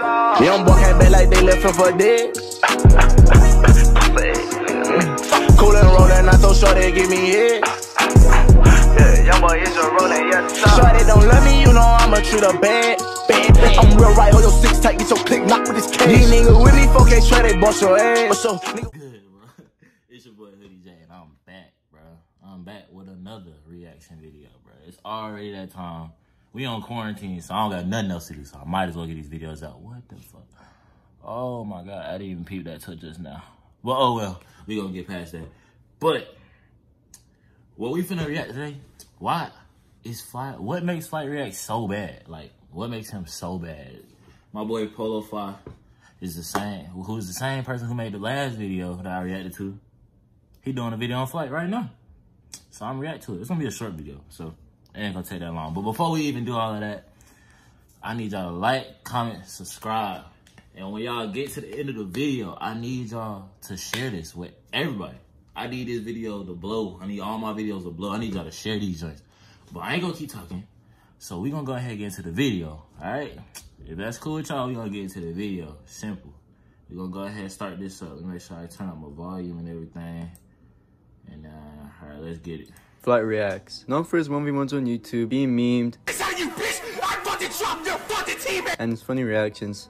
Young boy came back like they left him for dead. Cool and rollin', not so short they give me head. Yeah, young boy is your rollin', yes. Shorty don't love me, you know I'ma treat her bad. I'm real right, hold your six tight, get your click knock with this cash. These niggas with me, folk can't try, they bust your ass. But so, nigga. Good, bro. It's your boy Hoodie J, and I'm back, bro. I'm back with another reaction video, bro. It's already that time. We on quarantine, so I don't got nothing else to do, so I might as well get these videos out. What the fuck? Oh my god, I didn't even peep that till just now. But oh well, we gonna get past that. But what we finna react today? What makes FlightReacts so bad? Like, what makes him so bad? My boy Polofy is the same, who's the same person who made the last video that I reacted to. He doing a video on Flight right now, so I'm reacting to it. It's gonna be a short video, so it ain't gonna take that long. But before we even do all of that, I need y'all to like, comment, subscribe. And when y'all get to the end of the video, I need y'all to share this with everybody. I need this video to blow. I need all my videos to blow. I need y'all to share these joints. But I ain't gonna keep talking. So we gonna go ahead and get into the video, all right? If that's cool with y'all, we gonna get into the video. Simple. We gonna go ahead and start this up. Let me make sure I turn up my volume and everything. And all right, let's get it. FlightReacts, known for his 1v1s on YouTube, being memed, and his funny reactions.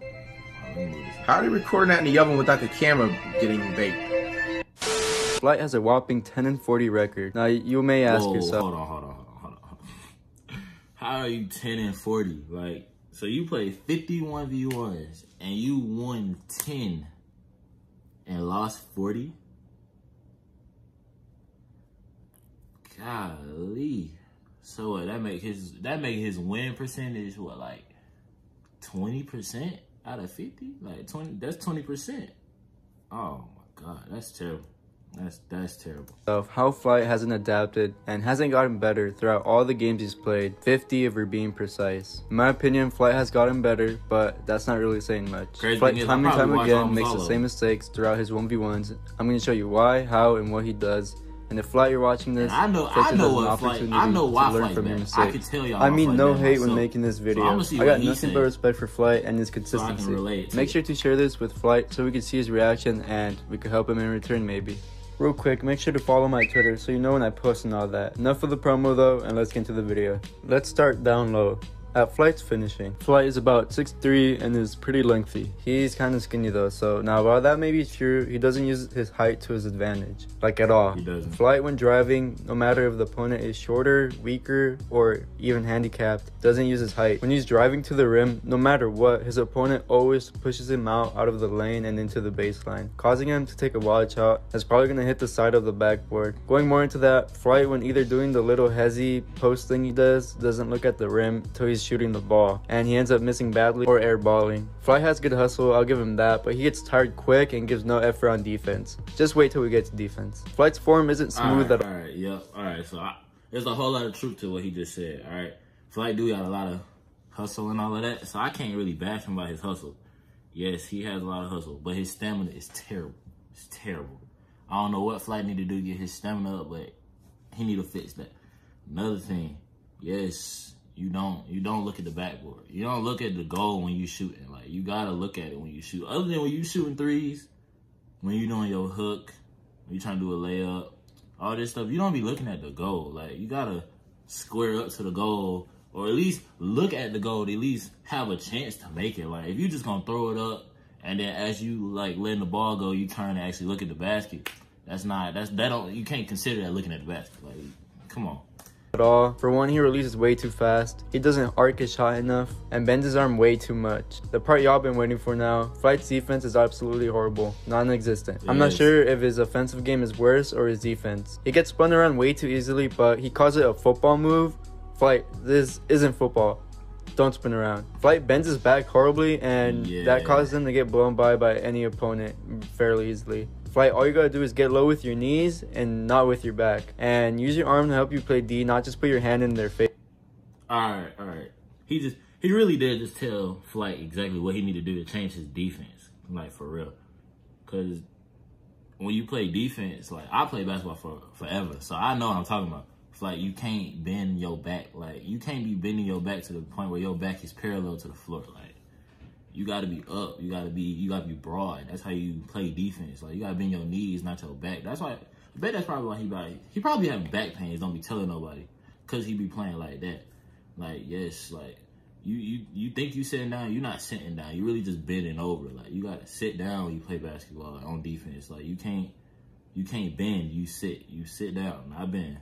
How are you recording that in the oven without the camera getting baked? Flight has a whopping 10 and 40 record. Now you may ask yourself, hold on. How are you 10 and 40? Like, so you played 51 v1s and you won 10 and lost 40? Golly. So what, that make his win percentage what, like 20% out of 50? Like 20, that's 20%. Oh my god, that's terrible. That's terrible. Of how Flight hasn't adapted and hasn't gotten better throughout all the games he's played, 50 if we're being precise. In my opinion, Flight has gotten better, but that's not really saying much. Flight time and time again makes the same mistakes throughout his 1v1s. I'm going to show you why, how, and what he does. And if Flight, you're watching this, I know why Flight bad. I can tell y'all. I mean, no hate when making this video. So I got nothing but respect for Flight and his consistency. Make sure to share this with Flight so we can see his reaction and we can help him in return maybe. Real quick, make sure to follow my Twitter so you know when I post and all that. Enough of the promo though, and let's get into the video. Let's start down low. At Flight's finishing, Flight is about 6'3" and is pretty lengthy. He's kind of skinny though, so now while that may be true, he doesn't use his height to his advantage, like at all. He doesn't. Flight, when driving, no matter if the opponent is shorter, weaker, or even handicapped, doesn't use his height. When he's driving to the rim, no matter what, his opponent always pushes him out of the lane and into the baseline, causing him to take a wild shot that's probably going to hit the side of the backboard. Going more into that, Flight, when either doing the little hezzy post thing he doesn't look at the rim till he's shooting the ball, and he ends up missing badly or airballing. Flight has good hustle, I'll give him that, but he gets tired quick and gives no effort on defense. Just wait till we get to defense. Flight's form isn't smooth at all. Alright, yep. Alright, so there's a whole lot of truth to what he just said, alright? Flight do got a lot of hustle and all of that, so I can't really bash him about his hustle. Yes, he has a lot of hustle, but his stamina is terrible. It's terrible. I don't know what Flight need to do to get his stamina up, but he need to fix that. Another thing, yes, you don't look at the backboard. You don't look at the goal when you shooting. Like, you gotta look at it when you shoot. Other than when you shooting threes, when you doing your hook, when you trying to do a layup, all this stuff, you don't be looking at the goal. Like, you gotta square up to the goal, or at least look at the goal to at least have a chance to make it. Like, if you just gonna throw it up and then as you like letting the ball go, you turn and actually look at the basket. You can't consider that looking at the basket. Like, come on. At all. For one, he releases way too fast, he doesn't arc his shot enough, and bends his arm way too much. The part y'all been waiting for now, Flight's defense is absolutely horrible, non-existent. I'm not sure if his offensive game is worse or his defense. He gets spun around way too easily, but he calls it a football move. Flight, this isn't football. Don't spin around. Flight bends his back horribly, and that causes him to get blown by any opponent fairly easily. Flight, all you gotta do is get low with your knees and not with your back. And use your arm to help you play D, not just put your hand in their face. Alright. He really did just tell Flight exactly what he need to do to change his defense. Like, for real. Because when you play defense, like, I play basketball for forever, so I know what I'm talking about. Flight, you can't bend your back. Like, you can't be bending your back to the point where your back is parallel to the floor. Like, you gotta be up. You gotta be broad. That's how you play defense. Like, you gotta bend your knees, not your back. That's why, I bet that's probably why he probably having back pains. Don't be telling nobody, cause he be playing like that. Like, yes, like you think you sitting down, you're not sitting down. You really just bending over. Like, you gotta sit down when you play basketball, like, on defense. Like, you can't bend. You sit down. I bend.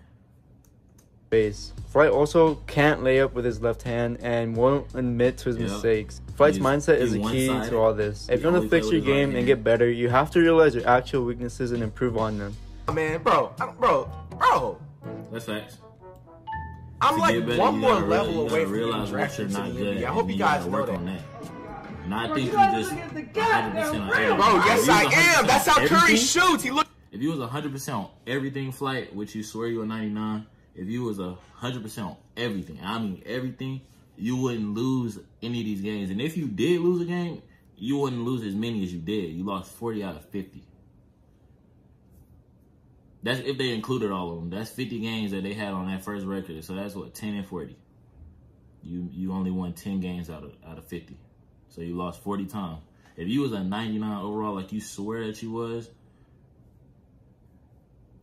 Base. Flight also can't lay up with his left hand and won't admit to his mistakes. Flight's mindset is the key to all this. If you want to fix your game and get better, you have to realize your actual weaknesses and improve on them. Man, bro. That's facts. I'm like better, one more level away from realize what you're not good at. I hope you guys know that. Not think you just 100% on everything. Bro, yes I am. That's how Curry shoots. If you was 100% on everything, Flight, which you swear you were 99, if you was 100% on everything, I mean everything, you wouldn't lose any of these games. And if you did lose a game, you wouldn't lose as many as you did. You lost 40 out of 50. That's if they included all of them. That's 50 games that they had on that first record. So that's what, 10 and 40. You only won 10 games out of 50. So you lost 40 times. If you was a 99 overall, like you swear that you was,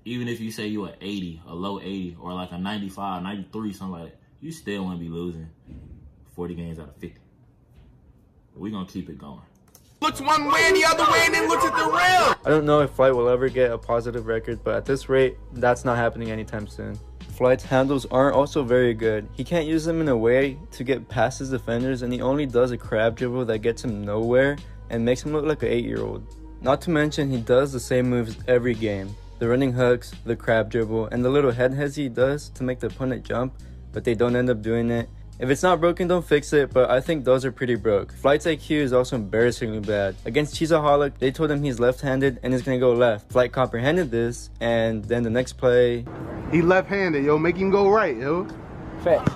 even if you say you were 80, a low 80, or like a 95, 93, something like that, you still wouldn't be losing 40 games out of 50. We're going to keep it going. Looks one way and the other way and then looks at the rail. I don't know if Flight will ever get a positive record, but at this rate, that's not happening anytime soon. Flight's handles aren't also very good. He can't use them in a way to get past his defenders, and he only does a crab dribble that gets him nowhere and makes him look like an 8-year-old. Not to mention, he does the same moves every game. The running hooks, the crab dribble, and the little head hezzy he does to make the opponent jump, but they don't end up doing it. If it's not broken, don't fix it, but I think those are pretty broke. Flight's IQ is also embarrassingly bad. Against Cheeseaholic, they told him he's left-handed and he's gonna go left. Flight comprehended this, and then the next play... He left-handed, yo. Make him go right, yo. Facts.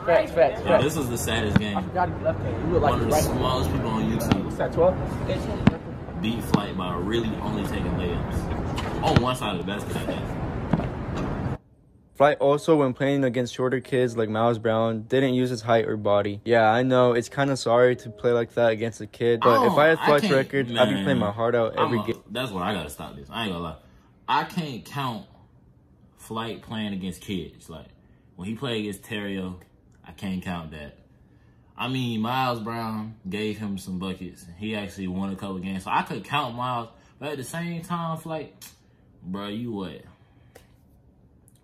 Yeah, this was the saddest game. I forgot he left-handed. You were like one of the smallest people on YouTube. What's that, 12? Beat Flight by really only taking layups. On one side of the basket, I think. Flight also, when playing against shorter kids like Miles Brown, didn't use his height or body. Yeah, I know, it's kind of sorry to play like that against a kid, but if I had Flight's record, I'd be playing my heart out every game. That's where I gotta stop this. I ain't gonna lie. I can't count Flight playing against kids. Like, when he played against Terrio, I can't count that. I mean, Miles Brown gave him some buckets. He actually won a couple games, so I could count Miles, but at the same time, Flight, bro, you what?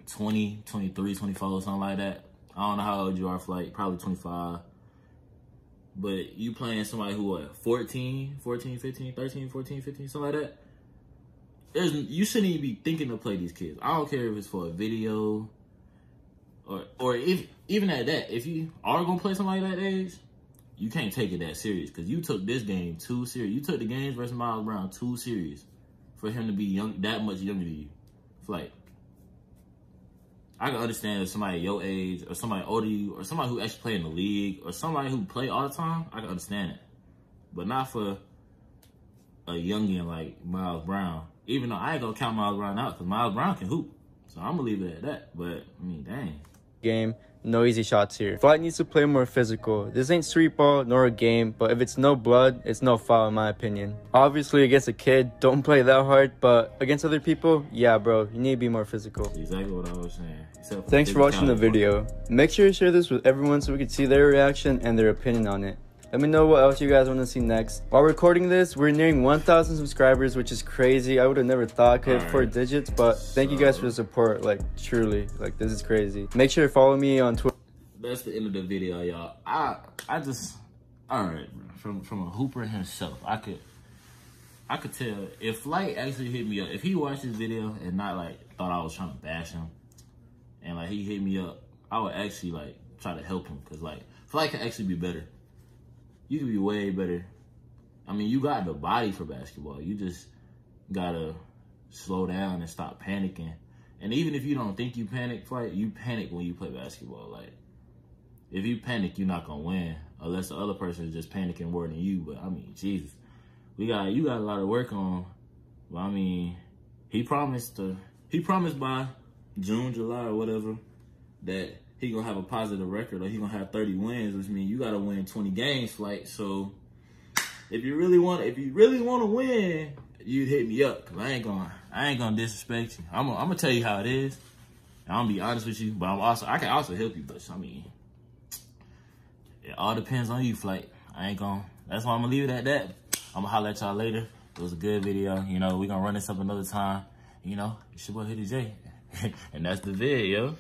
20, 23, 24, something like that. I don't know how old you are, Flight, probably 25. But you playing somebody who, what, 14, 15, 13, 14, 15, something like that? You shouldn't even be thinking to play these kids. I don't care if it's for a video or if even at that, if you are going to play somebody that age, you can't take it that serious because you took this game too serious. You took the games versus Miles Brown too serious for him to be young, that much younger than you. Flight. I can understand if somebody your age or somebody older than you or somebody who actually play in the league or somebody who play all the time, I can understand it. But not for a youngin' like Miles Brown. Even though I ain't gonna count Miles Brown out because Miles Brown can hoop. So I'm gonna leave it at that. But, I mean, dang. Game, no easy shots here. Flight needs to play more physical. This ain't street ball nor a game, but if it's no blood, it's no foul in my opinion. Obviously against a kid, don't play that hard, but against other people, yeah bro, you need to be more physical. Exactly what I was saying. Thanks for watching the video. Make sure to share this with everyone so we can see their reaction and their opinion on it. Let me know what else you guys want to see next. While recording this, we're nearing 1,000 subscribers, which is crazy. I would have never thought I could hit 4 digits, but thank you guys for the support. Like, truly, like, this is crazy. Make sure to follow me on Twitter. That's the end of the video, y'all. I just, all right, bro. From a hooper himself, I could tell if Flight actually hit me up, if he watched this video and not like thought I was trying to bash him, and like he hit me up, I would actually like try to help him because like Flight can actually be better. You can be way better. I mean, you got the body for basketball. You just gotta slow down and stop panicking. And even if you don't think you panic, Flight, you panic when you play basketball. Like, if you panic, you're not gonna win unless the other person is just panicking more than you. But I mean, Jesus, you got a lot of work on. Well, I mean, he promised by June, July, or whatever that he gonna have a positive record or he gonna have 30 wins, which means you gotta win 20 games, Flight. So if you really want to win, you'd hit me up. Cause I ain't gonna disrespect you. I'm gonna tell you how it is. I'm gonna be honest with you, but I can also help you. But I mean, it all depends on you, Flight. That's why I'm gonna leave it at that. I'm gonna holler at y'all later. It was a good video. You know, we gonna run this up another time. You know, it's your boy Hoodie J. And that's the vid, yo.